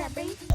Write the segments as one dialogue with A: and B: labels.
A: Febri.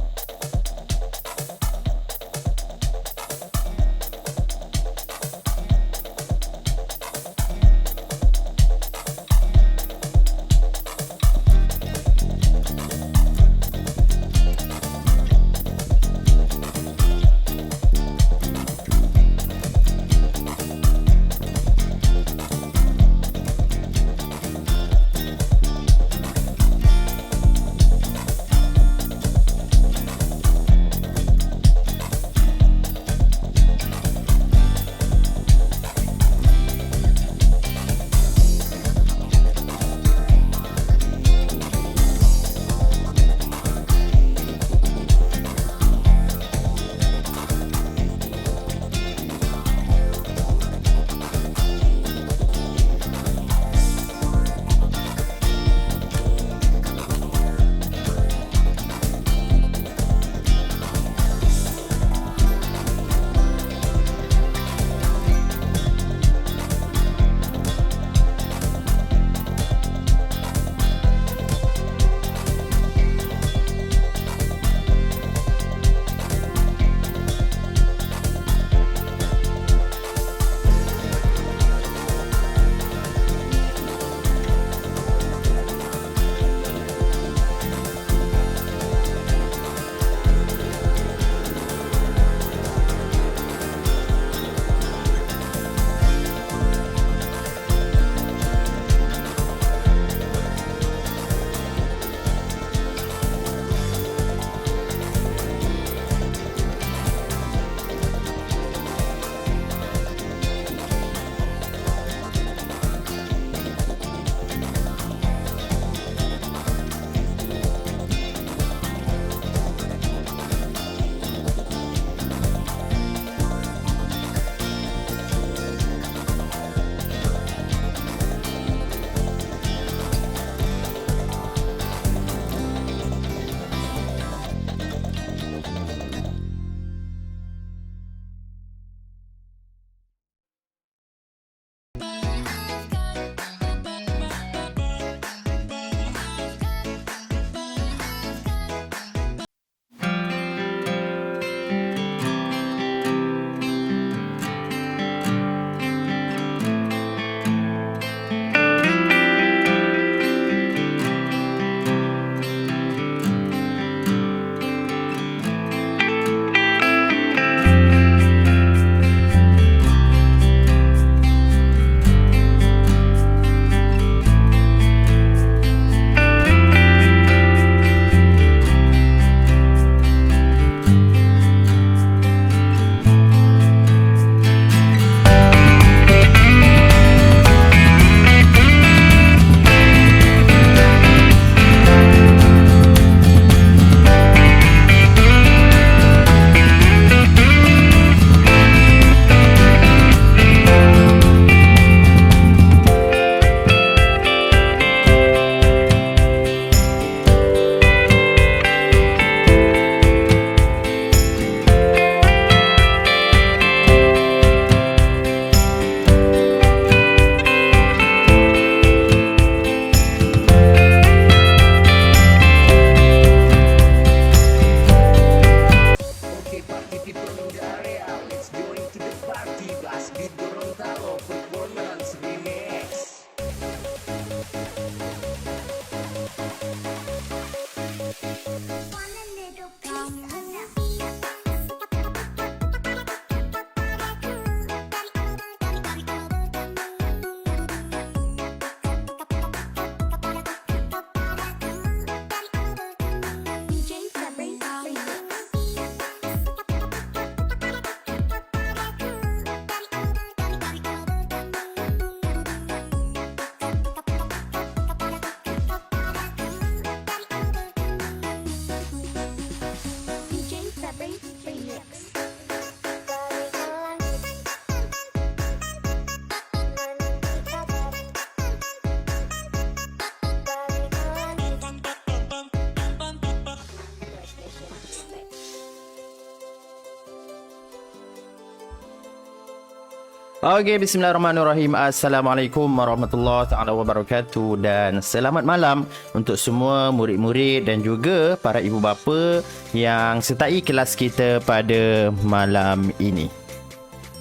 A: Okey, bismillahirrahmanirrahim. Assalamualaikum warahmatullahi taala wabarakatuh dan selamat malam untuk semua murid-murid dan juga para ibu bapa yang sertai kelas kita pada malam ini.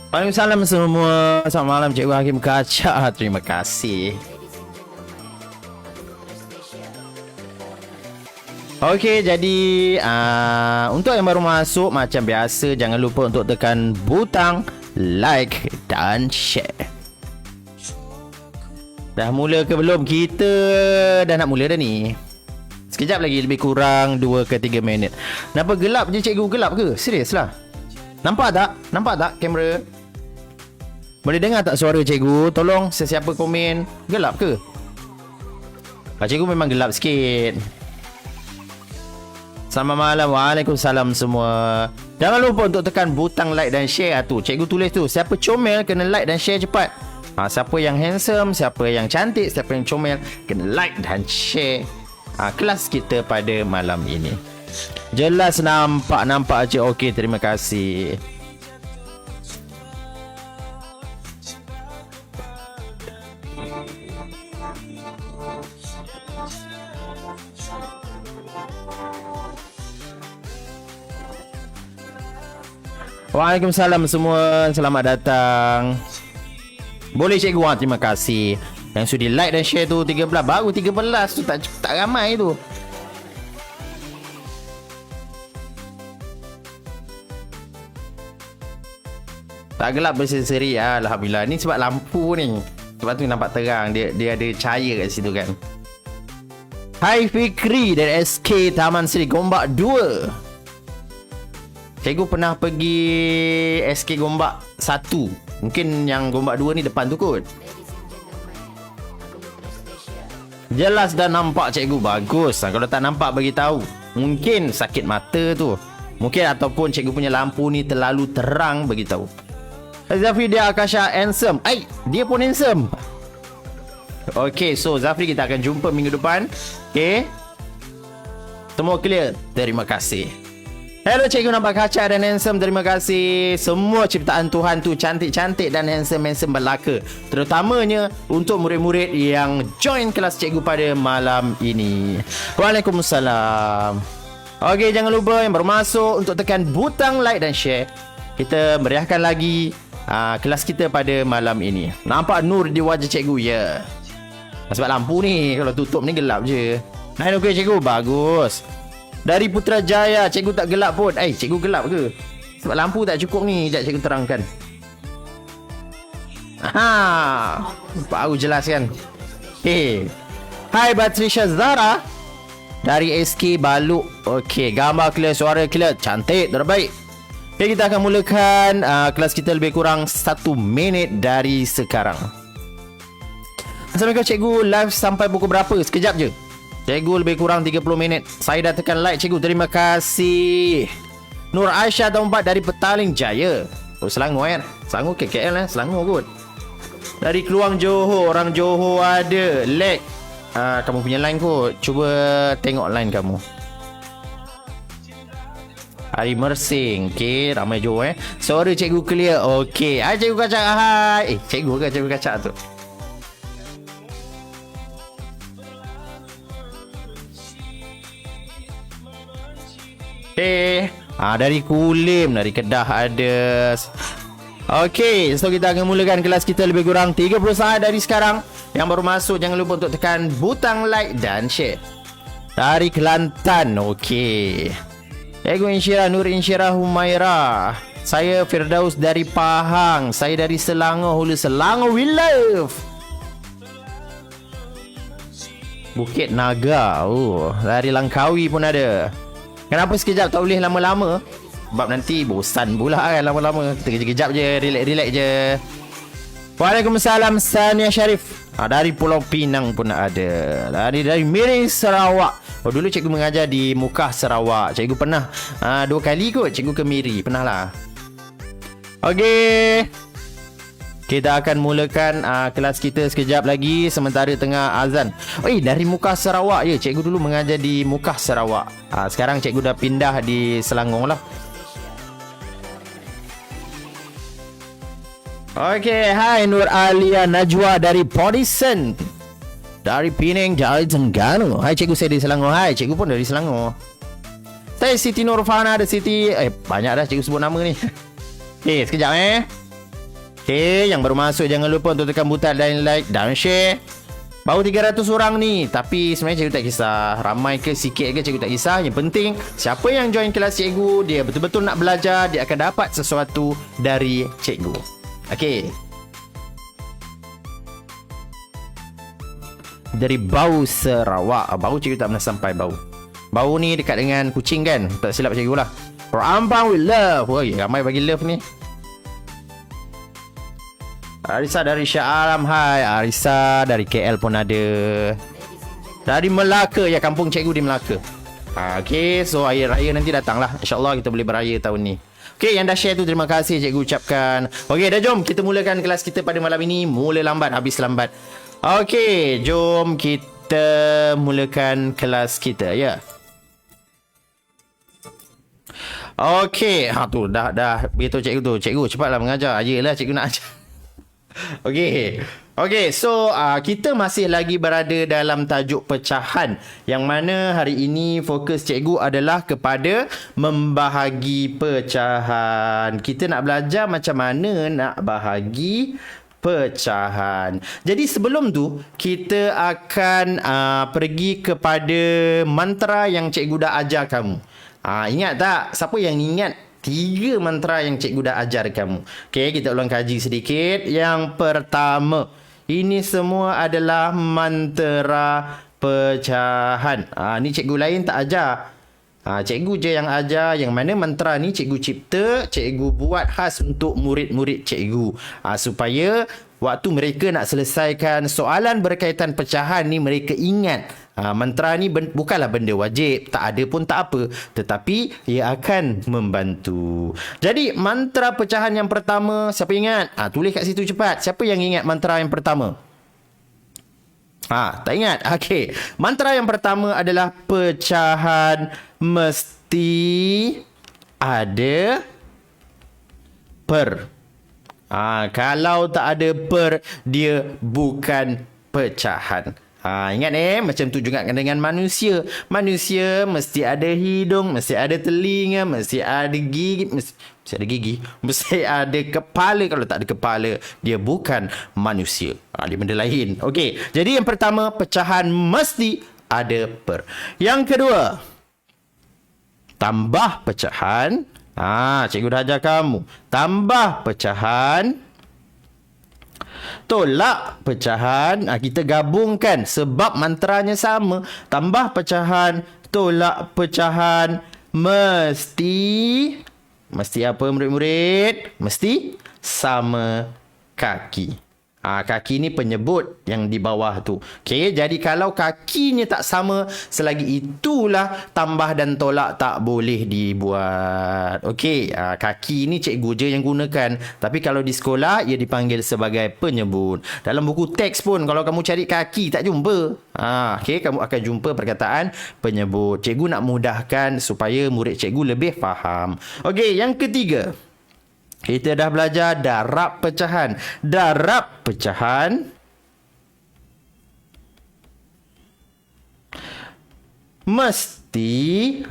A: Waalaikumsalam semua. Selamat malam Cikgu Hakim Kaca. Terima kasih. Okey, jadi untuk yang baru masuk macam biasa jangan lupa untuk tekan butang like dan share. Dah mula ke belum? Kita dah nak mula dah ni. Sekejap lagi, lebih kurang 2 ke 3 minit. Kenapa gelap je cikgu? Gelap ke? Serius lah. Nampak tak? Nampak tak kamera? Boleh dengar tak suara cikgu? Tolong sesiapa komen. Gelap ke? Cikgu memang gelap sikit. Selamat malam. Waalaikumsalam semua. Jangan lupa untuk tekan butang like dan share tu. Cikgu tulis tu, siapa comel kena like dan share cepat. Siapa yang handsome, siapa yang cantik, siapa yang comel kena like dan share kelas kita pada malam ini. Jelas nampak je. Okey, terima kasih. Waalaikumsalam semua. Selamat datang. Boleh cikgu? Terima kasih. Yang sudi like dan share tu 13. Baru 13 tu tak ramai tu. Tak gelap berseri-seri. Alhamdulillah. Ni sebab lampu ni. Sebab tu nampak terang. Dia ada cahaya kat situ kan. Hai Fikri dari SK Taman Seri Gombak 2. Cikgu pernah pergi SK Gombak 1. Mungkin yang Gombak 2 ni depan tu kot. Jelas dah nampak cikgu. Bagus. Kalau tak nampak bagi tahu. Mungkin sakit mata tu. Mungkin ataupun cikgu punya lampu ni terlalu terang bagi tahu. Zafri dia Akasha handsome. Dia pun handsome. Okey, so Zafri kita akan jumpa minggu depan. Okey. Semua clear? Terima kasih. Hello cikgu, nampak kacak dan handsome. Terima kasih. Semua ciptaan Tuhan tu cantik-cantik dan handsome-handsome belaka. Terutamanya untuk murid-murid yang join kelas cikgu pada malam ini. Waalaikumsalam. Okey, jangan lupa yang baru masuk untuk tekan butang like dan share. Kita meriahkan lagi kelas kita pada malam ini. Nampak nur di wajah cikgu? Ya. Sebab lampu ni kalau tutup ni gelap je. Okey cikgu, bagus. Dari Putrajaya, cikgu tak gelap pun. Cikgu gelap ke? Sebab lampu tak cukup ni. Sekejap cikgu terangkan. Baru jelas kan? Hai Batrisha Zara dari SK Baluk. Okey, gambar clear, suara clear. Cantik, terbaik. Okay, kita akan mulakan kelas kita lebih kurang 1 minit dari sekarang. Assalamualaikum cikgu. Live sampai pukul berapa? Sekejap je. Cikgu lebih kurang 30 minit. Saya dah tekan like cikgu. Terima kasih. Nur Aisyah tahun 4 dari Petaling Jaya. Selangor kan? Selangor ke KL Selangor kot. Dari Keluang Johor. Orang Johor ada lag. Kamu punya line kot. Cuba tengok line kamu. Hari Mersing. Okey, ramai Johor Suara cikgu clear. Okey. Hai cikgu kacak. Hai. Cikgu ke cikgu kacak tu? Dari Kulim, dari Kedah ada. Okey, so kita akan mulakan kelas kita lebih kurang 30 saat dari sekarang. Yang baru masuk jangan lupa untuk tekan butang like dan share. Dari Kelantan, okey. Cikgu Insyirah, Nur Insyirah Humaira. Saya Firdaus dari Pahang. Saya dari Selangor, Hulu Selangor we love. Bukit Naga. Dari Langkawi pun ada. Kenapa sekejap tak boleh lama-lama? Sebab nanti bosan pula kan lama-lama. Kita kejap je, relax je. Waalaikumsalam Sania Syarif. Dari Pulau Pinang pun ada. Dari Miring Sarawak. Dulu cikgu mengajar di Mukah Sarawak. Cikgu pernah 2 kali kot cikgu ke Miri. Pernah lah. Okey. Kita akan mulakan kelas kita sekejap lagi sementara tengah azan. Dari Mukah Sarawak ya. Cikgu dulu mengajar di Mukah Sarawak. Sekarang cikgu dah pindah di Selangor lah. Okey, hai Nur Alia Najwa dari Podison. Dari Penang, Jaya Terengganu. Hai cikgu, saya dari Selangor. Hai cikgu pun dari Selangor. Saya Siti Nurfana, ada Siti. Banyak dah cikgu sebut nama ni. Okey, sekejap Okey, yang baru masuk jangan lupa untuk tekan butang dan like dan share. Baru 300 orang ni, tapi sebenarnya cikgu tak kisah ramai ke sikit ke, cikgu tak kisah. Yang penting siapa yang join kelas cikgu, dia betul-betul nak belajar, dia akan dapat sesuatu dari cikgu. Okey. Dari Bau Sarawak. Bau cikgu tak pernah sampai Bau. Bau ni dekat dengan kucing kan? Tak silap cikgu lah. Ampang with love. Oi, ramai bagi love ni. Arisa dari Shah Alam. Hai Arisa dari KL pun ada. Dari Melaka. Ya, kampung cikgu di Melaka. Okey, so air raya nanti datang lah. InsyaAllah kita boleh beraya tahun ni. Okey, yang dah share tu terima kasih cikgu ucapkan. Okey, dah jom kita mulakan kelas kita pada malam ini. Mula lambat, habis lambat. Okey, jom kita mulakan kelas kita, ya. Okey, tu dah beritahu cikgu tu. Cikgu cepatlah mengajar. Ayolah cikgu nak ajar. Okey, so kita masih lagi berada dalam tajuk pecahan, yang mana hari ini fokus cikgu adalah kepada membahagi pecahan. Kita nak belajar macam mana nak bahagi pecahan. Jadi sebelum tu kita akan pergi kepada mantra yang cikgu dah ajar kamu. Ingat tak? Siapa yang ingat 3 mantra yang cikgu dah ajar kamu? Okey, kita ulang kaji sedikit. Yang pertama, ini semua adalah mantra pecahan. Ni cikgu lain tak ajar. Cikgu je yang ajar. Yang mana mantra ni cikgu cipta, cikgu buat khas untuk murid-murid cikgu. Supaya waktu mereka nak selesaikan soalan berkaitan pecahan ni, mereka ingat. Mantra ni bukanlah benda wajib, tak ada pun tak apa, tetapi ia akan membantu. Jadi mantra pecahan yang pertama, siapa ingat? Tulis kat situ cepat. Siapa yang ingat mantra yang pertama? Tak ingat? Okey. Mantra yang pertama adalah pecahan mesti ada per. Kalau tak ada per, dia bukan pecahan. Ingat macam tu juga dengan manusia. Manusia mesti ada hidung, mesti ada telinga, mesti ada gigi, mesti ada kepala. Kalau tak ada kepala, dia bukan manusia. Dia benda lain. Okey, jadi yang pertama, pecahan mesti ada per. Yang kedua, tambah pecahan. Cikgu dah ajar kamu. Tambah pecahan, tolak pecahan. Kita gabungkan sebab mantranya sama. Tambah pecahan, tolak pecahan, mesti apa murid-murid? Mesti sama kaki. Kaki ni penyebut yang di bawah tu. Okey, jadi kalau kakinya tak sama, selagi itulah tambah dan tolak tak boleh dibuat. Okey, kaki ni cikgu je yang gunakan. Tapi kalau di sekolah, ia dipanggil sebagai penyebut. Dalam buku teks pun, kalau kamu cari kaki, tak jumpa. Okey, kamu akan jumpa perkataan penyebut. Cikgu nak mudahkan supaya murid cikgu lebih faham. Okey, yang ketiga, kita dah belajar darab pecahan. Darab pecahan mesti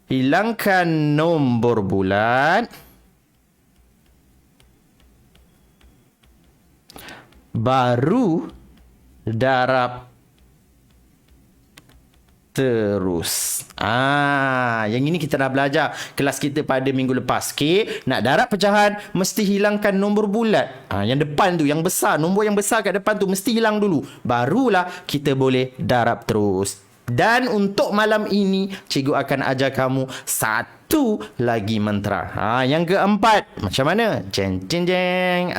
A: hilangkan nombor bulat, baru darab terus. Yang ini kita dah belajar kelas kita pada minggu lepas. Okey, nak darab pecahan mesti hilangkan nombor bulat. Yang depan tu, yang besar, nombor yang besar kat depan tu mesti hilang dulu. Barulah kita boleh darab terus. Dan untuk malam ini, cikgu akan ajar kamu satu lagi mantra. Yang keempat, macam mana? Jeng.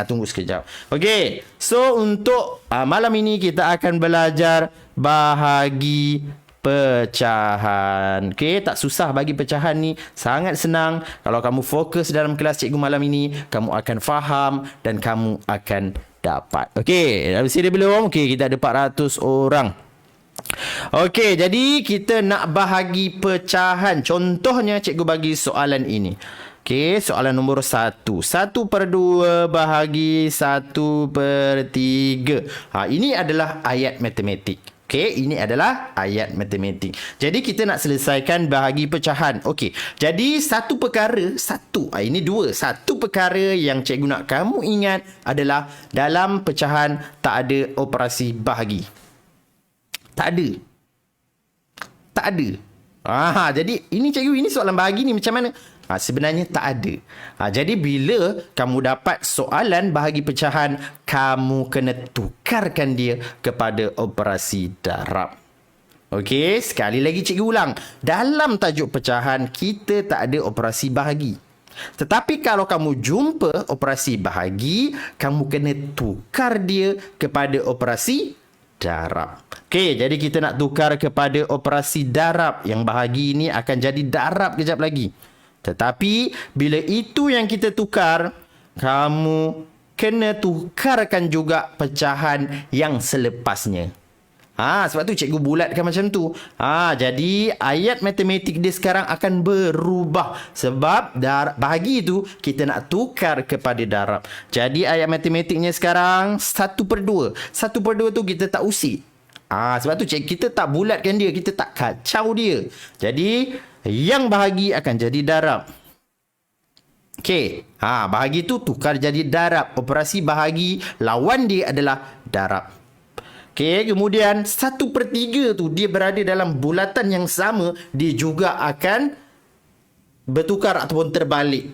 A: Tunggu sekejap. Okey, so untuk malam ini kita akan belajar bahagi pecahan. Okey, tak susah bagi pecahan ni, sangat senang. Kalau kamu fokus dalam kelas cikgu malam ini, kamu akan faham dan kamu akan dapat. Okey, dah bersedia belum? Okey, kita ada 400 orang. Okey, jadi kita nak bahagi pecahan. Contohnya cikgu bagi soalan ini. Okey, soalan nombor 1. 1/2 bahagi 1/3. Ini adalah ayat matematik. Okey, ini adalah ayat matematik. Jadi kita nak selesaikan bahagi pecahan. Okey, jadi satu perkara, ini dua. Satu perkara yang cikgu nak kamu ingat adalah dalam pecahan tak ada operasi bahagi. Tak ada. Tak ada. Jadi ini cikgu, ini soalan bahagi ni macam mana? Sebenarnya tak ada. Jadi bila kamu dapat soalan bahagi pecahan, kamu kena tukarkan dia kepada operasi darab. Okey, sekali lagi cikgu ulang. Dalam tajuk pecahan, kita tak ada operasi bahagi. Tetapi kalau kamu jumpa operasi bahagi, kamu kena tukar dia kepada operasi darab. Okey, jadi kita nak tukar kepada operasi darab. Yang bahagi ini akan jadi darab kejap lagi. Tetapi bila itu yang kita tukar, kamu kena tukarkan juga pecahan yang selepasnya. Sebab tu cikgu bulatkan macam tu. Jadi ayat matematik dia sekarang akan berubah. Sebab bahagi itu kita nak tukar kepada darab. Jadi ayat matematiknya sekarang 1/2. 1/2 tu kita tak usik. Sebab tu kita tak bulatkan dia. Kita tak kacau dia. Jadi yang bahagi akan jadi darab. Okey. Bahagi tu tukar jadi darab. Operasi bahagi lawan dia adalah darab. Okey, kemudian 1/3 tu dia berada dalam bulatan yang sama, dia juga akan bertukar ataupun terbalik.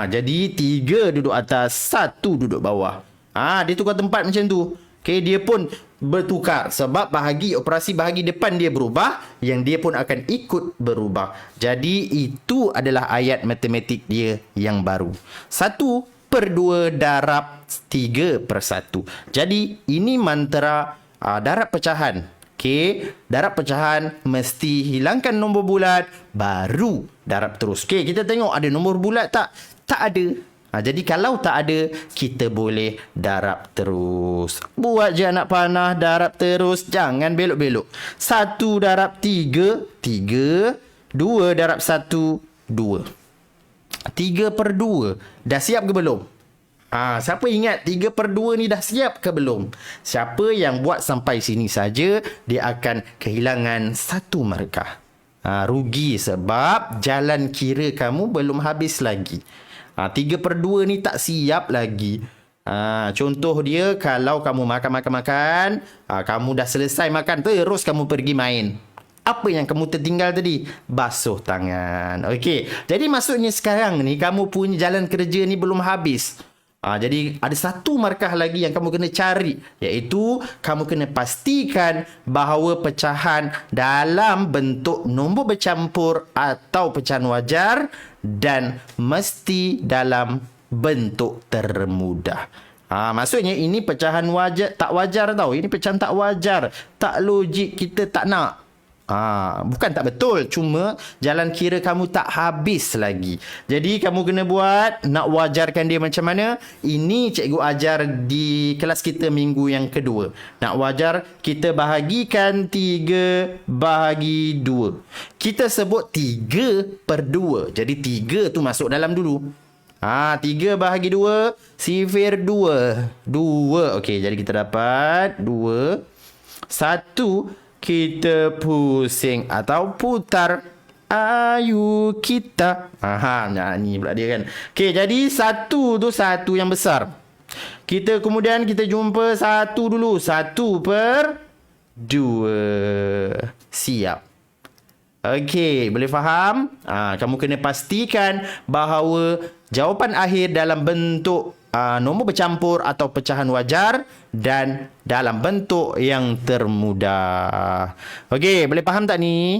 A: Jadi 3 duduk atas, 1 duduk bawah. Dia tukar tempat macam tu. Okey, dia pun bertukar sebab operasi bahagi depan dia berubah, yang dia pun akan ikut berubah. Jadi itu adalah ayat matematik dia yang baru. 1/2 darab 3/1. Jadi ini mantra darab pecahan. Okey, darab pecahan mesti hilangkan nombor bulat, baru darab terus. Okey, kita tengok ada nombor bulat tak? Tak ada. Jadi kalau tak ada, kita boleh darab terus. Buat je anak panah, darab terus. Jangan belok-belok. 1 darab 3, 3. 2 darab 1, 2. 3/2. Dah siap ke belum? Siapa ingat 3/2 ni dah siap ke belum? Siapa yang buat sampai sini saja, dia akan kehilangan 1 markah. Rugi sebab jalan kira kamu belum habis lagi. 3/2 ni tak siap lagi. Contoh dia, kalau kamu makan, kamu dah selesai makan, terus kamu pergi main. Apa yang kamu tertinggal tadi? Basuh tangan. Okey, jadi maksudnya sekarang ni kamu punya jalan kerja ni belum habis. Jadi ada 1 markah lagi yang kamu kena cari, iaitu kamu kena pastikan bahawa pecahan dalam bentuk nombor bercampur atau pecahan wajar dan mesti dalam bentuk termudah. Maksudnya ini pecahan wajar, tak wajar tau. Ini pecahan tak wajar, tak logik, kita tak nak. Bukan tak betul, cuma jalan kira kamu tak habis lagi. Jadi kamu kena buat, nak wajarkan dia macam mana. Ini cikgu ajar di kelas kita minggu yang kedua. Nak wajar, kita bahagikan 3 bahagi 2. Kita sebut 3/2. Jadi 3 tu masuk dalam dulu. 3 bahagi 2, sifir 2. 2. Okey, jadi kita dapat 2. 1 kita pusing atau putar. Ayu kita. Nyanyi pula dia kan. Okey, jadi 1 tu 1 yang besar. Kemudian kita jumpa 1 dulu. 1/2. Siap. Okey, boleh faham? Kamu kena pastikan bahawa jawapan akhir dalam bentuk nombor bercampur atau pecahan wajar dan dalam bentuk yang termudah. Okey, boleh faham tak ni?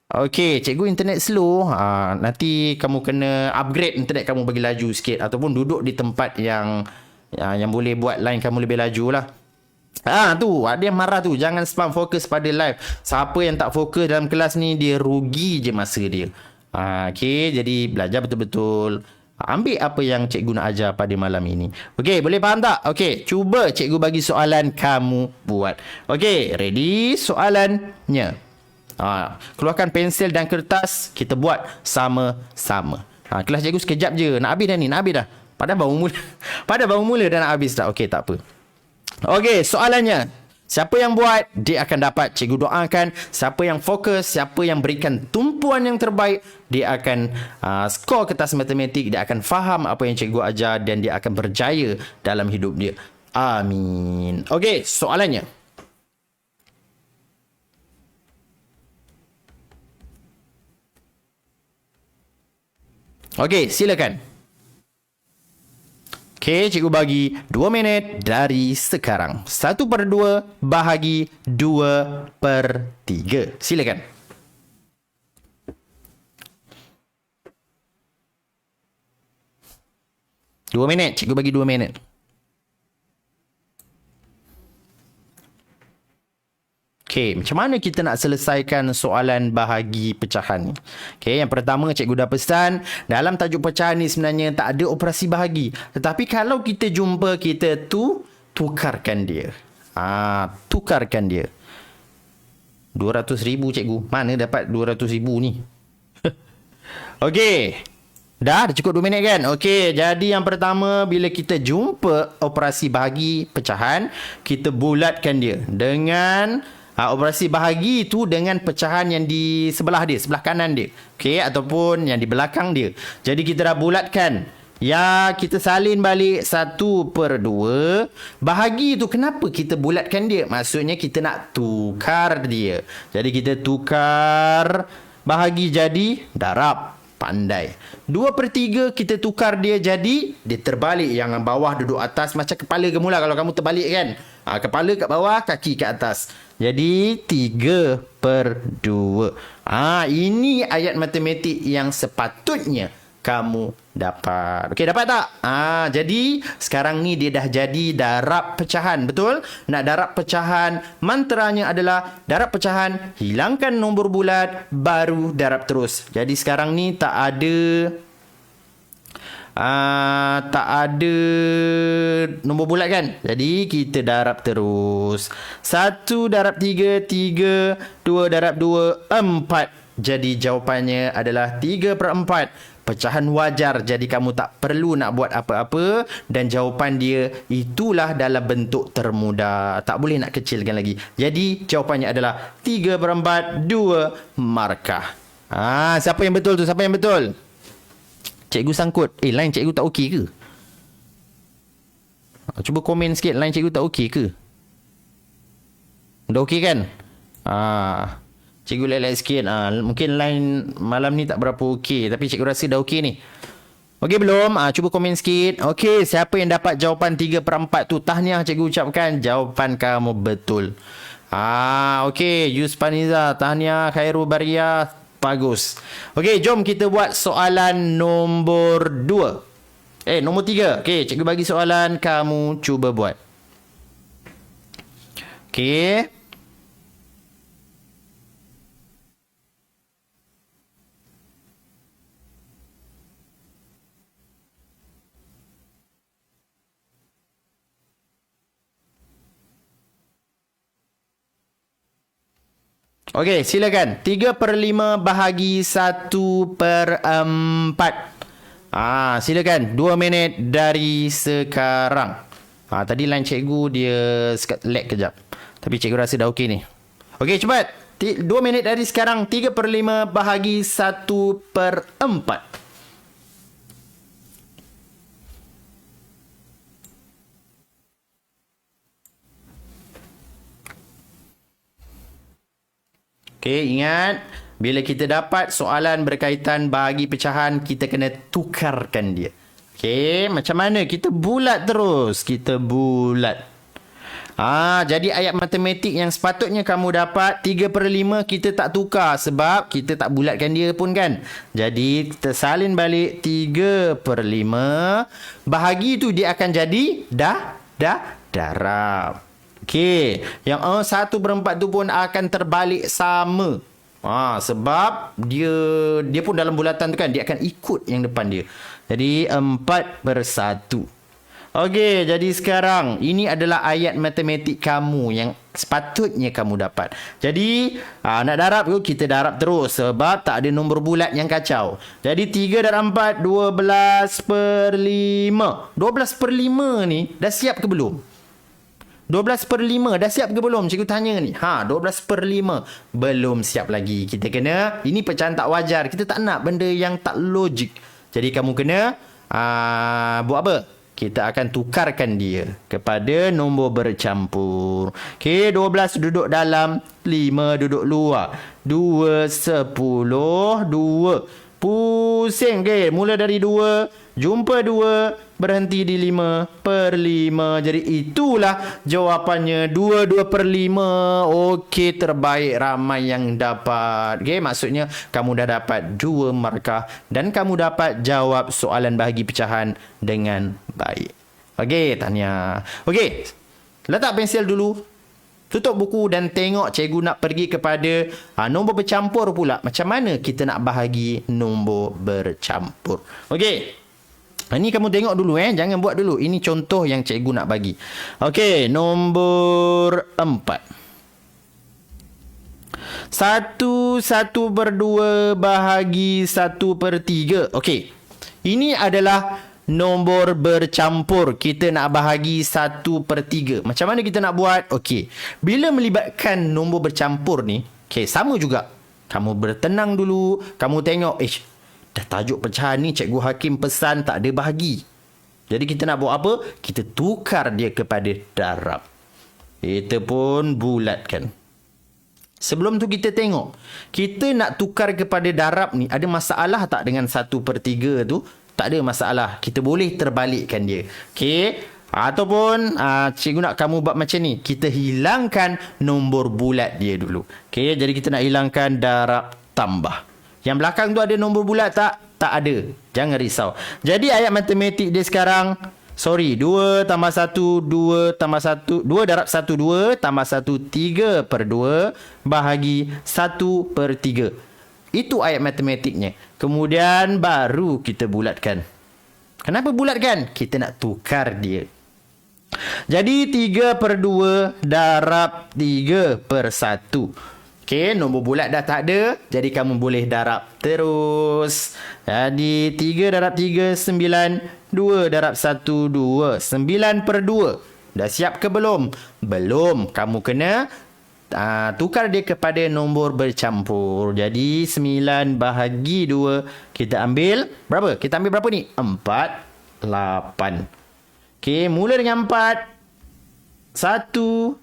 A: Okey, cikgu internet slow. Nanti kamu kena upgrade internet kamu bagi laju sikit, ataupun duduk di tempat yang boleh buat line kamu lebih laju lah. Tu ada yang marah tu. Jangan spam, fokus pada live. Siapa yang tak fokus dalam kelas ni, dia rugi je masa dia. Okey, jadi belajar betul-betul. Ambil apa yang cikgu nak ajar pada malam ini. Okey, boleh faham tak? Okey, cuba cikgu bagi soalan, kamu buat. Okey, ready? Soalannya. Keluarkan pensel dan kertas, kita buat sama-sama. Kelas cikgu sekejap je. Nak habis dah ni, nak habis dah. Padahal baru mula dah nak habis dah. Okey, tak apa. Okey, soalannya. Siapa yang buat, dia akan dapat. Cikgu doakan. Siapa yang fokus, siapa yang berikan tumpuan yang terbaik, dia akan skor kertas matematik. Dia akan faham apa yang cikgu ajar dan dia akan berjaya dalam hidup dia. Amin. Okey, soalannya. Okey, silakan. Okey, cikgu bagi 2 minit dari sekarang. 1/2 bahagi 2/3. Silakan. Dua minit. Cikgu bagi 2 minit. Okey, macam mana kita nak selesaikan soalan bahagi pecahan ni? Okey, yang pertama cikgu dah pesan, dalam tajuk pecahan ni sebenarnya tak ada operasi bahagi. Tetapi kalau kita jumpa, kita tukarkan dia. Tukarkan dia. 200,000 cikgu. Mana dapat 200,000 ni? Okey. Dah cukup 2 minit kan? Okey, jadi yang pertama, bila kita jumpa operasi bahagi pecahan, kita bulatkan dia dengan operasi bahagi tu dengan pecahan yang di sebelah dia, sebelah kanan dia. Okey, ataupun yang di belakang dia. Jadi kita dah bulatkan. Ya, kita salin balik 1/2. Bahagi tu kenapa kita bulatkan dia? Maksudnya kita nak tukar dia. Jadi kita tukar bahagi jadi darab. Pandai. 2/3 kita tukar dia jadi dia terbalik. Yang bawah duduk atas, macam kepala gemula kalau kamu terbalik kan. Kepala kat bawah, kaki kat atas. Jadi 3/2. Ini ayat matematik yang sepatutnya kamu dapat. Okey, dapat tak? Jadi sekarang ni dia dah jadi darab pecahan. Betul? Nak darab pecahan, mantranya adalah darab pecahan, hilangkan nombor bulat, baru darab terus. Jadi sekarang ni tak ada nombor bulat kan? Jadi kita darab terus. 1 darab 3, 3. 2 darab 2, 4. Jadi jawapannya adalah 3/4. Pecahan wajar, jadi kamu tak perlu nak buat apa-apa. Dan jawapan dia itulah dalam bentuk termudah. Tak boleh nak kecilkan lagi. Jadi jawapannya adalah 3/4, 2 markah. Siapa yang betul tu? Siapa yang betul? Cikgu sangkut. Line cikgu tak okey ke? Cuba komen sikit, line cikgu tak okey ke? Dah okey kan? Cikgu lag-lag sikit. Mungkin line malam ni tak berapa okey, tapi cikgu rasa dah okey ni. Okey belum? Cuba komen sikit. Okey, siapa yang dapat jawapan 3/4 tu? Tahniah cikgu ucapkan. Jawapan kamu betul. Okey, Yuspaniza, tahniah. Khairul Bariyah, bagus. Okey, jom kita buat soalan nombor 2. Nombor 3. Okey, cikgu bagi soalan, kamu cuba buat. Okey. Okey, silakan. 3/5 bahagi 1/4. Silakan. 2 minit dari sekarang. Tadi line cikgu dia lag kejap. Tapi cikgu rasa dah okey ni. Okey, cepat. 2 minit dari sekarang. 3/5 bahagi 1/4. Okey, ingat, bila kita dapat soalan berkaitan bahagi pecahan, kita kena tukarkan dia. Okey, macam mana? Kita bulat terus. Kita bulat. Jadi ayat matematik yang sepatutnya kamu dapat 3/5 kita tak tukar sebab kita tak bulatkan dia pun kan. Jadi kita salin balik 3/5. Bahagi tu dia akan jadi darab. Okey, yang 1/4 tu pun akan terbalik sama. Sebab dia pun dalam bulatan tu kan, dia akan ikut yang depan dia. Jadi 4/1. Okey, jadi sekarang ini adalah ayat matematik kamu yang sepatutnya kamu dapat. Jadi nak darab tu kita darab terus sebab tak ada nombor bulat yang kacau. Jadi 3 darab 4 12/5. 12/5 ni dah siap ke belum? 12/5 dah siap ke belum? Cikgu tanya ni. 12/5 belum siap lagi. Kita kena, ini pecahan tak wajar. Kita tak nak benda yang tak logik. Jadi kamu kena buat apa? Kita akan tukarkan dia kepada nombor bercampur. Okey, 12 duduk dalam, 5 duduk luar. 2, 10, 2. Pusing, okey. Mula dari 2, jumpa 2, berhenti di 5/5. Jadi itulah jawapannya, 2/5. Okey, terbaik, ramai yang dapat. Okey, maksudnya kamu dah dapat 2 markah dan kamu dapat jawab soalan bahagi pecahan dengan baik. Okey, tahniah. Okey, letak pensel dulu. Tutup buku dan tengok cikgu nak pergi kepada nombor bercampur pula. Macam mana kita nak bahagi nombor bercampur. Okey. Ini kamu tengok dulu jangan buat dulu. Ini contoh yang cikgu nak bagi. Okey, nombor 4. 1/2 bahagi 1/3. Okey. Ini adalah nombor bercampur. Kita nak bahagi 1/3. Macam mana kita nak buat? Okey. Bila melibatkan nombor bercampur ni, okey, sama juga. Kamu bertenang dulu, kamu tengok, dah tajuk pecahan ni Cikgu Hakim pesan tak ada bahagi. Jadi kita nak buat apa? Kita tukar dia kepada darab. Kita pun bulatkan. Sebelum tu kita tengok. Kita nak tukar kepada darab ni, ada masalah tak dengan 1/3 tu? Tak ada masalah. Kita boleh terbalikkan dia. Okey. Ataupun cikgu nak kamu buat macam ni. Kita hilangkan nombor bulat dia dulu. Okey. Jadi kita nak hilangkan darab tambah. Yang belakang tu ada nombor bulat tak? Tak ada. Jangan risau. Jadi ayat matematik dia sekarang, 2 tambah 1, 2 tambah 1, 2 darab 1, 2 tambah 1, 3/2 bahagi 1/3. Itu ayat matematiknya. Kemudian baru kita bulatkan. Kenapa bulatkan? Kita nak tukar dia. Jadi 3/2 darab 3/1. Okey, nombor bulat dah tak ada. Jadi kamu boleh darab terus. Jadi 3 darab 3, 9. 2 darab 1, 2. 9/2. Dah siap ke belum? Belum. Kamu kena tukar dia kepada nombor bercampur. Jadi 9 bahagi 2. Kita ambil berapa? Kita ambil berapa ni? 4, 8. Okey, mula dengan 4. 1/2.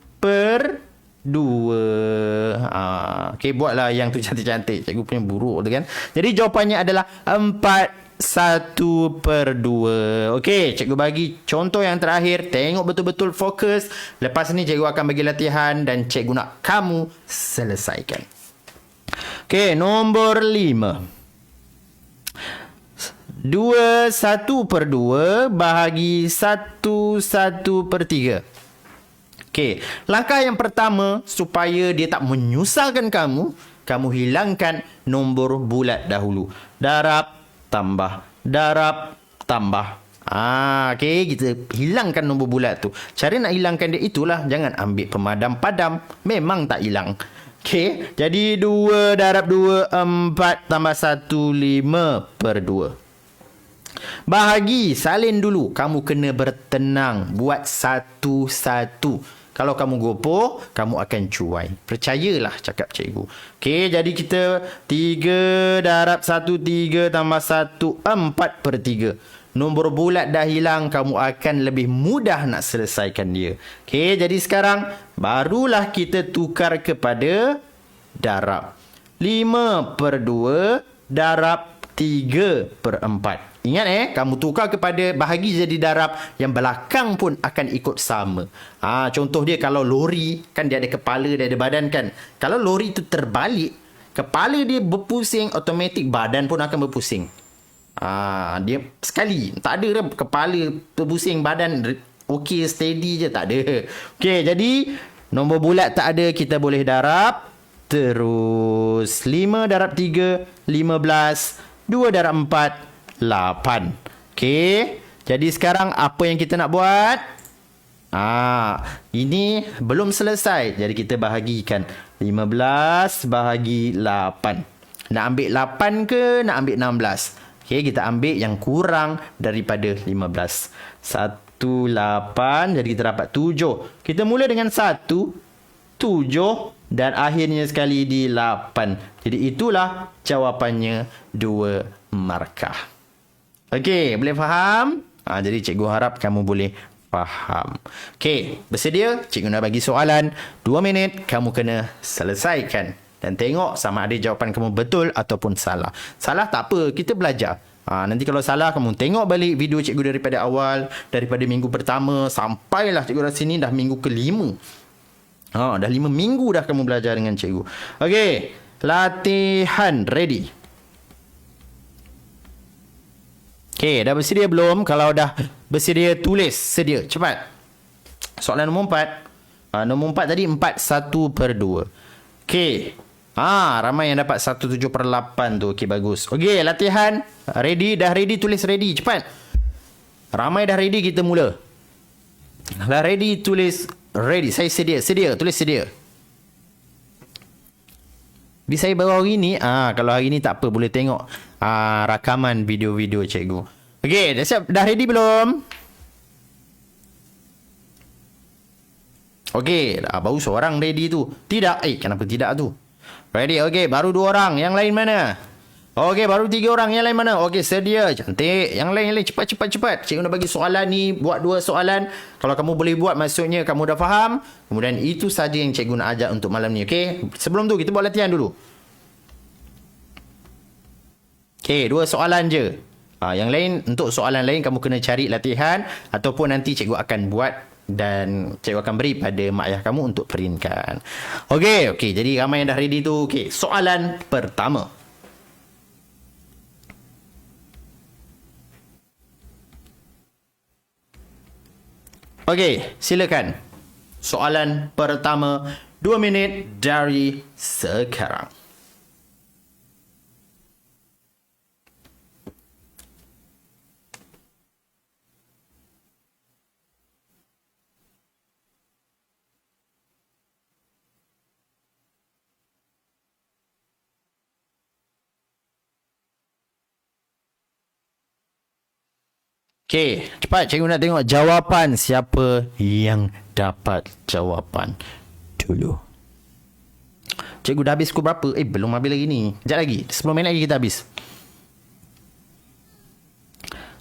A: Okey, buatlah yang tu cantik-cantik. Cikgu punya buruk tu kan. Jadi jawapannya adalah 1/2. Okey, cikgu bagi contoh yang terakhir. Tengok betul-betul fokus. Lepas ni cikgu akan bagi latihan dan cikgu nak kamu selesaikan. Okey, nombor 5. 1/2 bahagi 1/3. Okey, langkah yang pertama supaya dia tak menyusahkan kamu, kamu hilangkan nombor bulat dahulu. Darab, tambah. Darab, tambah. Okey, kita hilangkan nombor bulat tu. Cara nak hilangkan dia itulah, jangan ambil pemadam padam. Memang tak hilang. Okey, jadi 2 darab 2, 4 tambah 1, 5/2. Bahagi, salin dulu. Kamu kena bertenang. Buat satu-satu. Kalau kamu gopoh, kamu akan cuai. Percayalah cakap cikgu. Okey, jadi kita 3 darab 1, 3 tambah 1, 4/3. Nombor bulat dah hilang, kamu akan lebih mudah nak selesaikan dia. Okey, jadi sekarang barulah kita tukar kepada darab. 5/2 darab 3/4. Ingat kamu tukar kepada bahagi jadi darab, yang belakang pun akan ikut sama. Contoh dia kalau lori, kan dia ada kepala, dia ada badan kan. Kalau lori tu terbalik, kepala dia berpusing, automatik badan pun akan berpusing. Dia sekali, tak ada kepala berpusing, badan okey, steady je, tak ada. Okey, jadi nombor bulat tak ada, kita boleh darab terus. 5 darab 3, 15. 2 darab 4, 8. Okey. Jadi sekarang apa yang kita nak buat? Ini belum selesai. Jadi kita bahagikan 15 bahagi 8. Nak ambil 8 ke nak ambil 16? Okey, kita ambil yang kurang daripada 15. 8, jadi kita dapat 7. Kita mula dengan 1, 7 dan akhirnya sekali di 8. Jadi itulah jawapannya 2 markah. Okey, boleh faham? Jadi cikgu harap kamu boleh faham. Okey, bersedia? Cikgu nak bagi soalan 2 minit, kamu kena selesaikan dan tengok sama ada jawapan kamu betul ataupun salah. Salah tak apa, kita belajar. Nanti kalau salah, kamu tengok balik video cikgu daripada awal, daripada minggu pertama sampailah cikgu dah sini dah minggu ke-5. Dah 5 minggu dah kamu belajar dengan cikgu. Okey, latihan ready. Okey, dah bersedia belum? Kalau dah bersedia, tulis sedia. Cepat. Soalan nombor 4. Nombor 4 tadi 4 1/2. Okey. Ramai yang dapat 1/7/8 tu. Okey, bagus. Okey, latihan. Ready? Dah ready? Tulis ready. Cepat. Ramai dah ready, kita mula. Dah ready, tulis ready. Saya sedia. Sedia. Tulis sedia. Saya baru hari ni. Kalau hari ni tak apa, boleh tengok rakaman video-video cikgu. Okey, dah siap? Dah ready belum? Okey, baru seorang ready tu. Tidak. Kenapa tidak tu? Ready. Okey, baru 2 orang. Yang lain mana? Okey, baru 3 orang. Yang lain mana? Okey, sedia. Cantik. Yang lain. Cepat. Cikgu nak bagi soalan ni. Buat 2 soalan. Kalau kamu boleh buat, maksudnya kamu dah faham. Kemudian itu saja yang cikgu nak ajak untuk malam ni. Okey? Sebelum tu, kita buat latihan dulu. Okey, 2 soalan je. Yang lain, untuk soalan lain, kamu kena cari latihan. Ataupun nanti cikgu akan buat dan cikgu akan beri pada mak ayah kamu untuk printkan. Okey, jadi ramai yang dah ready tu. Okey, soalan pertama. Okey, silakan. Soalan pertama, 2 minit dari sekarang. Okey, cepat cikgu nak tengok jawapan. Siapa yang dapat jawapan dulu? Cikgu dah habis pukul berapa? Belum habis lagi ni. Sekejap lagi. 10 minit lagi kita habis.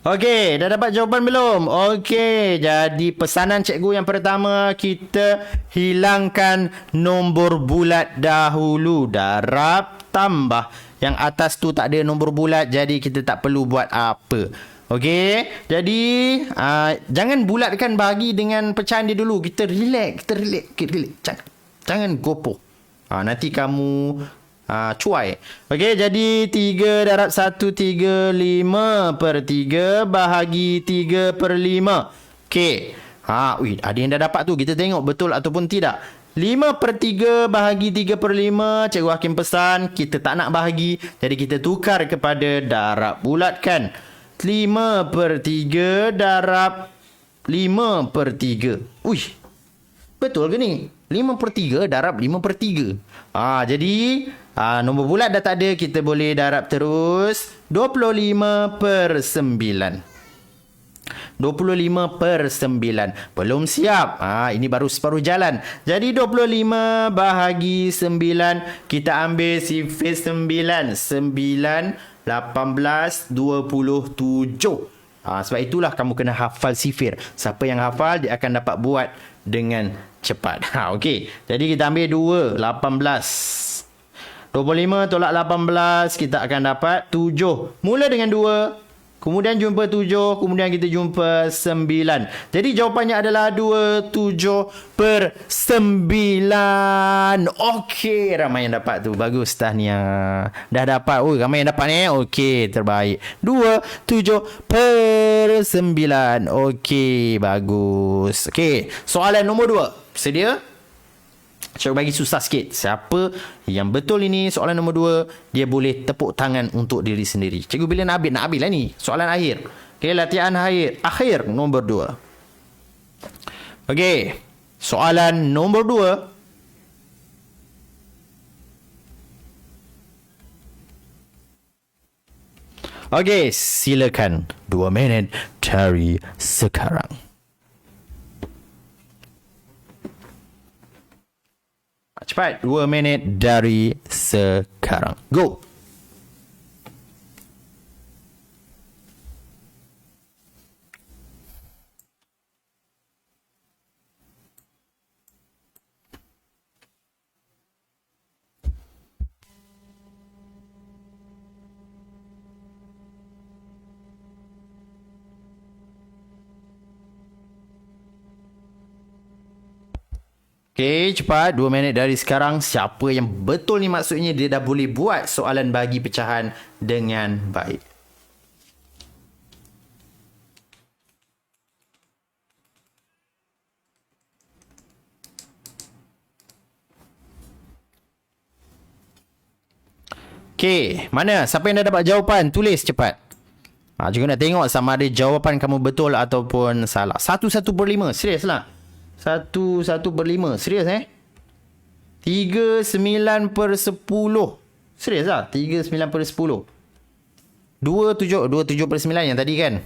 A: Okey, dah dapat jawapan belum? Okey, jadi pesanan cikgu yang pertama, kita hilangkan nombor bulat dahulu. Darab tambah. Yang atas tu tak ada nombor bulat, jadi kita tak perlu buat apa. Okey, jadi jangan bulatkan bahagi dengan pecahan dia dulu. Kita relax. Jangan gopoh. Nanti kamu cuai. Okey, jadi 3 darab 1, 3, 5/3 bahagi 3/5. Okey. Ada yang dah dapat tu. Kita tengok betul ataupun tidak. 5/3 bahagi 3/5. Cikgu Hakim pesan kita tak nak bahagi. Jadi kita tukar kepada darab bulatkan. 5/3 darab 5/3. Betul ke ni? 5/3 darab 5/3. Jadi nombor bulat dah tak ada, kita boleh darab terus. 25/9. 25/9. Belum siap. Ini baru separuh jalan. Jadi 25 bahagi 9. Kita ambil sifir 9. 9, 18, 27. Sebab itulah kamu kena hafal sifir. Siapa yang hafal, dia akan dapat buat dengan cepat. Okey. Jadi kita ambil 2, 18. 25 tolak 18, kita akan dapat 7. Mula dengan 2. Kemudian jumpa 7. Kemudian kita jumpa 9. Jadi jawapannya adalah 27/9. Okey, ramai yang dapat tu. Bagus, tahniah. Dah dapat. Ramai yang dapat ni. Okey, terbaik. 27/9. Okey, bagus. Okey, soalan nombor 2. Sedia? Cikgu bagi susah sikit. Siapa yang betul ini, soalan nombor 2, dia boleh tepuk tangan untuk diri sendiri. Cikgu bila nak habis lah ni. Soalan akhir. Okey, latihan akhir nombor 2. Okey, soalan nombor 2. Okey, silakan 2 minit dari sekarang. Cepat, 2 minit dari sekarang. Go! Okey, cepat 2 minit dari sekarang. Siapa yang betul ni maksudnya dia dah boleh buat soalan bagi pecahan dengan baik. Okey, mana? Siapa yang dah dapat jawapan? Tulis cepat. Juga nak tengok sama ada jawapan kamu betul ataupun salah. 1/5. Serius lah. 1/5. Serius 39/10. Serius lah. 39/10. 27/9 yang tadi kan.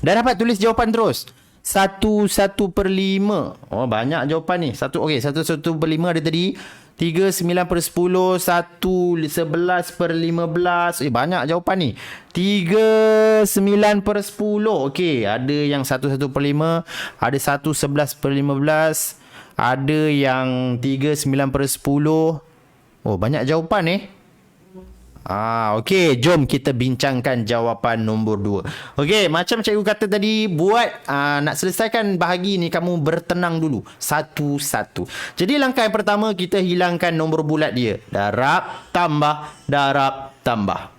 A: Dah dapat tulis jawapan terus. 1/5. Oh, banyak jawapan ni. Okey, 1/5 ada tadi. 39/10, 1/11/15. Banyak jawapan ni. 39/10. Okey, ada yang 1/5, ada 1/11/15, ada yang 39/10. Oh, banyak jawapan ni. Okey, jom kita bincangkan jawapan nombor 2. Okey, macam cikgu kata tadi, nak selesaikan bahagi ni kamu bertenang dulu. Satu-satu. Jadi langkah yang pertama kita hilangkan nombor bulat dia. Darab, tambah, darab, tambah.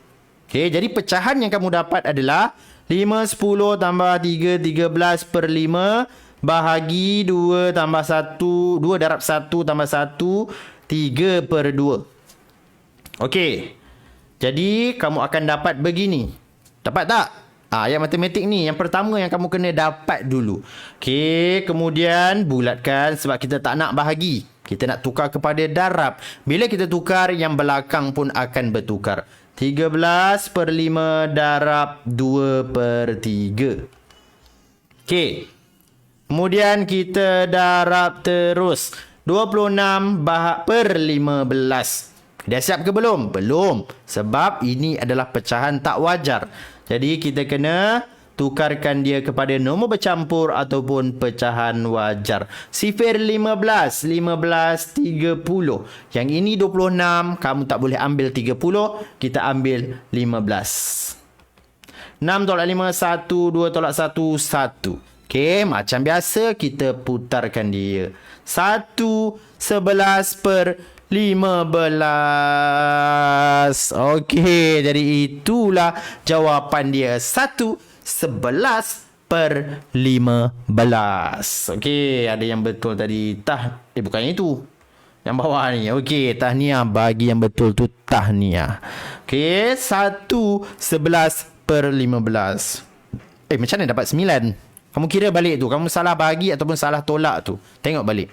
A: Okey, jadi pecahan yang kamu dapat adalah 5, 10 tambah 3, 13/5 bahagi 2 tambah 1, 2 darab 1 tambah 1, 3/2. Okey. Jadi, kamu akan dapat begini. Dapat tak? Ayat matematik ni. Yang pertama yang kamu kena dapat dulu. Okey, kemudian bulatkan sebab kita tak nak bahagi. Kita nak tukar kepada darab. Bila kita tukar, yang belakang pun akan bertukar. 13/5 darab 2/3. Okey. Kemudian kita darab terus. 26/15. Dah siap ke belum? Belum. Sebab ini adalah pecahan tak wajar. Jadi kita kena tukarkan dia kepada nombor bercampur ataupun pecahan wajar. 0/15, 15/30. Yang ini 26, kamu tak boleh ambil 30, kita ambil 15. 6 tolak 5, 1, 2 tolak 1, 1. Okey, macam biasa kita putarkan dia. 1/11/15. Okey, jadi itulah jawapan dia. 1/11/15. Okey, ada yang betul tadi. Bukan itu. Yang bawah ni. Okey, tahniah bagi yang betul tu, tahniah. Okey, 1/11/15. Macam mana dapat 9? Kamu kira balik tu. Kamu salah bahagi ataupun salah tolak tu. Tengok balik.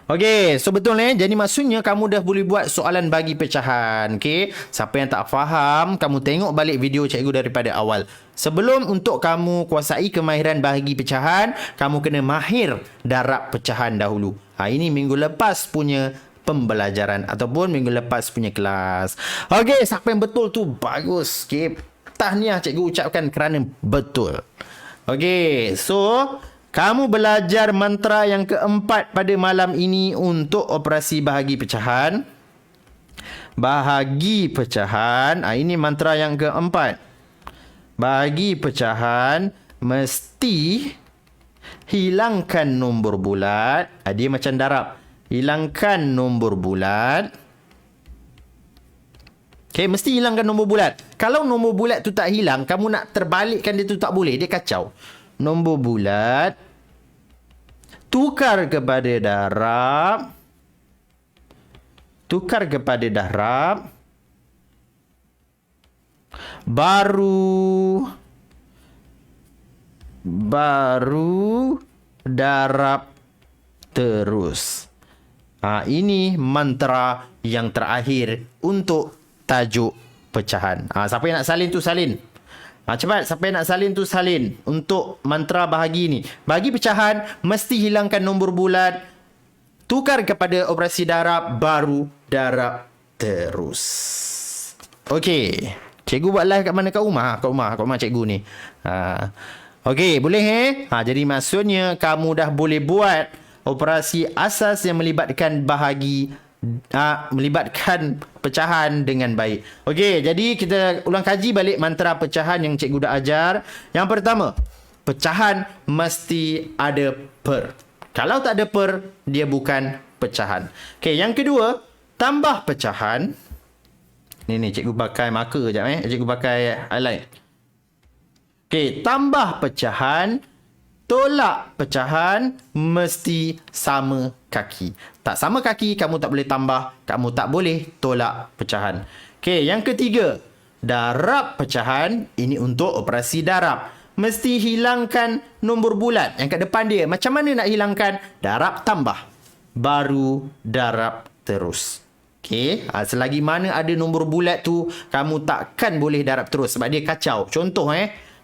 A: Okey, so betul jadi maksudnya kamu dah boleh buat soalan bagi pecahan. Okey, siapa yang tak faham, kamu tengok balik video cikgu daripada awal. Sebelum untuk kamu kuasai kemahiran bahagi pecahan, kamu kena mahir darab pecahan dahulu. Ini minggu lepas punya pembelajaran ataupun minggu lepas punya kelas. Okey, siapa yang betul tu bagus. Okey, tahniah cikgu ucapkan kerana betul. Okey, so kamu belajar mantra yang keempat pada malam ini untuk operasi bahagi pecahan. Bahagi pecahan. Ini mantra yang keempat. Bahagi pecahan mesti hilangkan nombor bulat. Dia macam darab. Hilangkan nombor bulat. Okey, mesti hilangkan nombor bulat. Kalau nombor bulat tu tak hilang, kamu nak terbalikkan dia tu tak boleh. Dia kacau. Nombor bulat tukar kepada darab. Tukar kepada darab. Baru darab terus. Ini mantra yang terakhir untuk tajuk pecahan. Siapa yang nak salin tu salin. Cepat, siapa yang nak salin tu salin. Untuk mantra bahagi ni. Bagi pecahan, mesti hilangkan nombor bulat. Tukar kepada operasi darab, baru darab terus. Okey. Cikgu buat live kat mana? Kat rumah? Kat rumah cikgu ni. Okey, boleh jadi maksudnya kamu dah boleh buat operasi asas yang melibatkan bahagi, melibatkan pecahan dengan baik. Okey, jadi kita ulang kaji balik mantra pecahan yang cikgu dah ajar. Yang pertama, pecahan mesti ada per. Kalau tak ada per, dia bukan pecahan. Okey, yang kedua, tambah pecahan. Ni cikgu pakai marker sekejap Cikgu pakai highlight. Okey, tambah pecahan, tolak pecahan mesti sama kaki. Tak sama kaki, kamu tak boleh tambah, kamu tak boleh tolak pecahan. Okey, yang ketiga, darab pecahan. Ini untuk operasi darab. Mesti hilangkan nombor bulat yang kat depan dia. Macam mana nak hilangkan? Darab tambah, baru darab terus. Okey, selagi mana ada nombor bulat tu, kamu takkan boleh darab terus sebab dia kacau. Contoh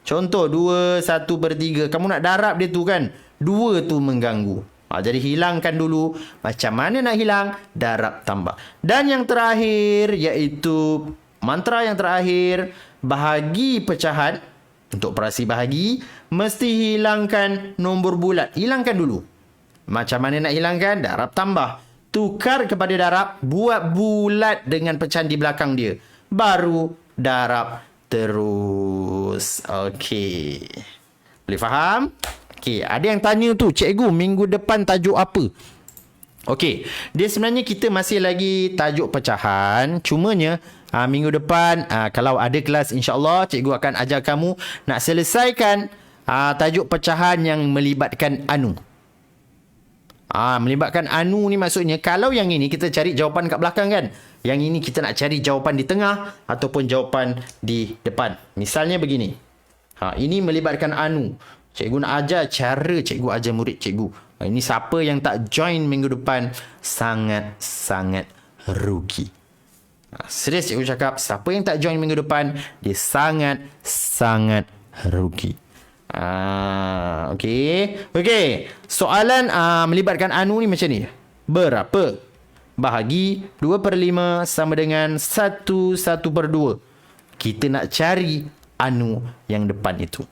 A: Contoh 2, 1/3. Kamu nak darab dia tu kan, 2 tu mengganggu. Jadi hilangkan dulu. Macam mana nak hilang? Darab tambah. Dan yang terakhir, iaitu mantra yang terakhir, bahagi pecahan. Untuk operasi bahagi, mesti hilangkan nombor bulat. Hilangkan dulu. Macam mana nak hilangkan? Darab tambah. Tukar kepada darab, buat bulat dengan pecahan di belakang dia. Baru darab terus. Okey. Boleh faham? Okey, ada yang tanya tu, cikgu minggu depan tajuk apa? Okey, dia sebenarnya kita masih lagi tajuk pecahan. Cumanya minggu depan kalau ada kelas, insya-Allah cikgu akan ajar kamu nak selesaikan tajuk pecahan yang melibatkan anu. Melibatkan anu ni maksudnya kalau yang ini kita cari jawapan kat belakang kan. Yang ini kita nak cari jawapan di tengah ataupun jawapan di depan. Misalnya begini. Ini melibatkan anu. Cikgu nak ajar cara cikgu ajar murid cikgu. Ini siapa yang tak join minggu depan sangat-sangat rugi. Serius cikgu cakap, siapa yang tak join minggu depan, dia sangat-sangat rugi. Okey. Soalan melibatkan anu ni macam ni. Berapa bahagi 2/5 sama dengan 1/2? Kita nak cari anu yang depan itu.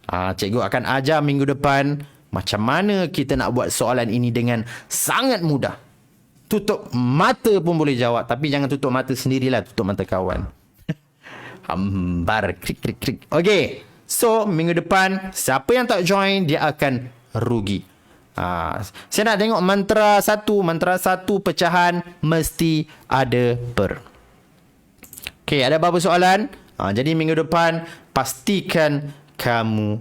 A: Cikgu akan ajar minggu depan macam mana kita nak buat soalan ini dengan sangat mudah. Tutup mata pun boleh jawab. Tapi jangan tutup mata sendirilah. Tutup mata kawan. Hambar. Krik. Okey. So, minggu depan, siapa yang tak join, dia akan rugi. Saya nak tengok mantra satu. Mantra satu pecahan mesti ada per. Okey, ada berapa soalan? Jadi minggu depan, pastikan kamu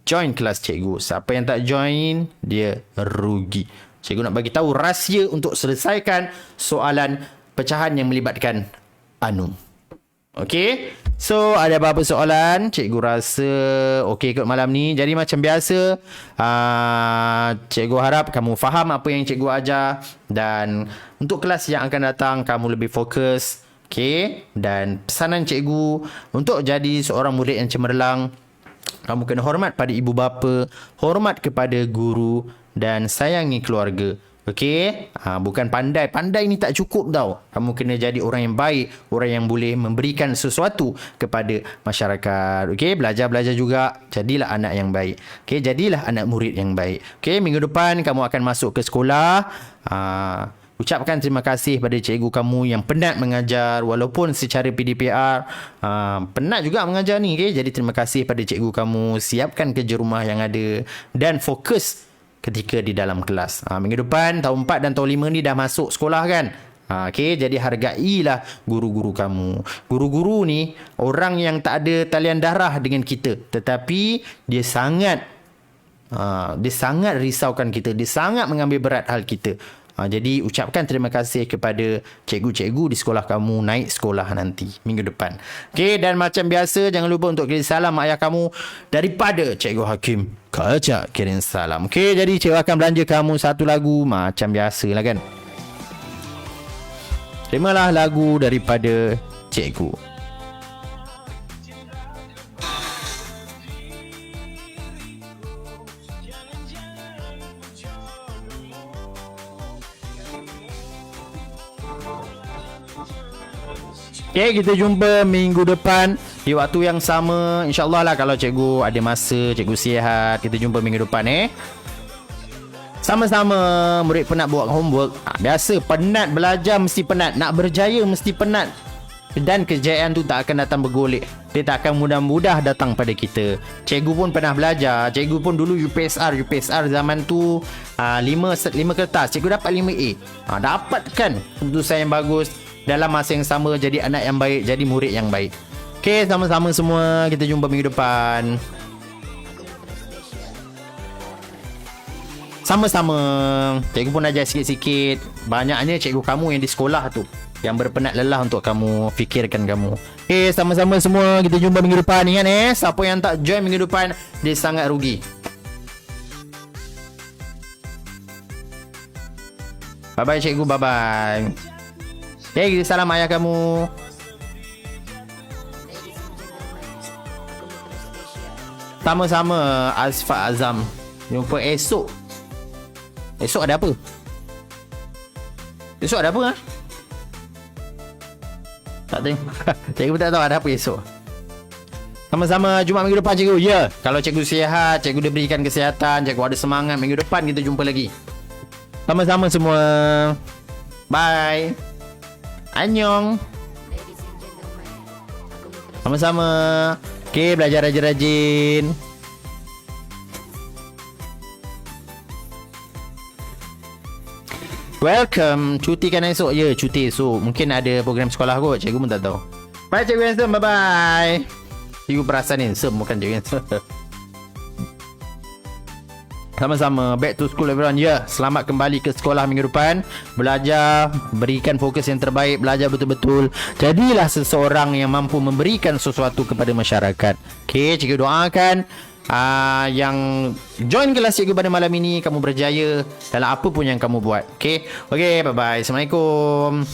A: join kelas cikgu. Siapa yang tak join, dia rugi. Cikgu nak bagi tahu rahsia untuk selesaikan soalan pecahan yang melibatkan anu. Okey. So, ada berapa soalan? Cikgu rasa okey kot malam ni. Jadi macam biasa, cikgu harap kamu faham apa yang cikgu ajar. Dan untuk kelas yang akan datang, kamu lebih fokus. Okey. Dan pesanan cikgu, untuk jadi seorang murid yang cemerlang, kamu kena hormat pada ibu bapa, hormat kepada guru dan sayangi keluarga. Okey? Bukan pandai. Pandai ni tak cukup tau. Kamu kena jadi orang yang baik, orang yang boleh memberikan sesuatu kepada masyarakat. Okey? Belajar-belajar juga. Jadilah anak yang baik. Okey? Jadilah anak murid yang baik. Okey? Minggu depan kamu akan masuk ke sekolah. Ucapkan terima kasih pada cikgu kamu yang penat mengajar walaupun secara PDPR. Penat juga mengajar ni. Okay? Jadi terima kasih pada cikgu kamu. Siapkan kerja rumah yang ada dan fokus ketika di dalam kelas. Minggu depan tahun 4 dan tahun 5 ni dah masuk sekolah kan. Okay? Jadi hargailah guru-guru kamu. Guru-guru ni orang yang tak ada talian darah dengan kita. Tetapi dia sangat risaukan kita. Dia sangat mengambil berat hal kita. Jadi ucapkan terima kasih kepada cikgu-cikgu di sekolah kamu naik sekolah nanti minggu depan. Okey, dan macam biasa jangan lupa untuk kirim salam ayah kamu daripada Cikgu Hakim. Kajak kirim salam. Okey, jadi cikgu akan belanja kamu satu lagu macam biasa lah kan. Terimalah lagu daripada cikgu. Okay, kita jumpa minggu depan di waktu yang sama. InsyaAllah lah kalau cikgu ada masa, cikgu sihat. Kita jumpa minggu depan Sama-sama murid penat buat homework. Biasa penat belajar mesti penat. Nak berjaya mesti penat. Dan kejayaan tu tak akan datang bergolek. Dia tak akan mudah-mudah datang pada kita. Cikgu pun pernah belajar. Cikgu pun dulu UPSR zaman tu 5 kertas. Cikgu dapat 5A. Dapatkan keputusan yang bagus. Dalam masa yang sama jadi anak yang baik, jadi murid yang baik. Okay, sama-sama semua. Kita jumpa minggu depan. Sama-sama. Cikgu pun ajar sikit-sikit. Banyaknya cikgu kamu yang di sekolah tu yang berpenat lelah untuk kamu fikirkan kamu. Okay, sama-sama semua. Kita jumpa minggu depan. Ingat siapa yang tak join minggu depan, dia sangat rugi. Bye-bye cikgu, bye-bye. Okay, salam ayah kamu. Sama-sama Asfak Azam. Jumpa esok. Esok ada apa? Esok ada apa Tak tengok. Cikgu tak tahu ada apa esok. Sama-sama Jumaat minggu depan cikgu. Ya, kalau cikgu sihat, cikgu diberikan kesihatan, cikgu ada semangat, minggu depan kita jumpa lagi. Sama-sama semua. Bye. Annyeong. Sama-sama. Okay, belajar rajin-rajin. Welcome. Cuti kan esok? Ya, cuti esok. Mungkin ada program sekolah kot. Cikgu pun tak tahu. Bye Cikgu Handsome. Bye-bye. Cikgu perasan handsome, bukan Cikgu Handsome. Sama-sama. Back to school everyone. Ya, selamat kembali ke sekolah minggu depan. Belajar, berikan fokus yang terbaik, belajar betul-betul. Jadilah seseorang yang mampu memberikan sesuatu kepada masyarakat. Okay, cikgu doakan yang join kelas cikgu pada malam ini, kamu berjaya dalam apa pun yang kamu buat. Okay, bye-bye. Assalamualaikum.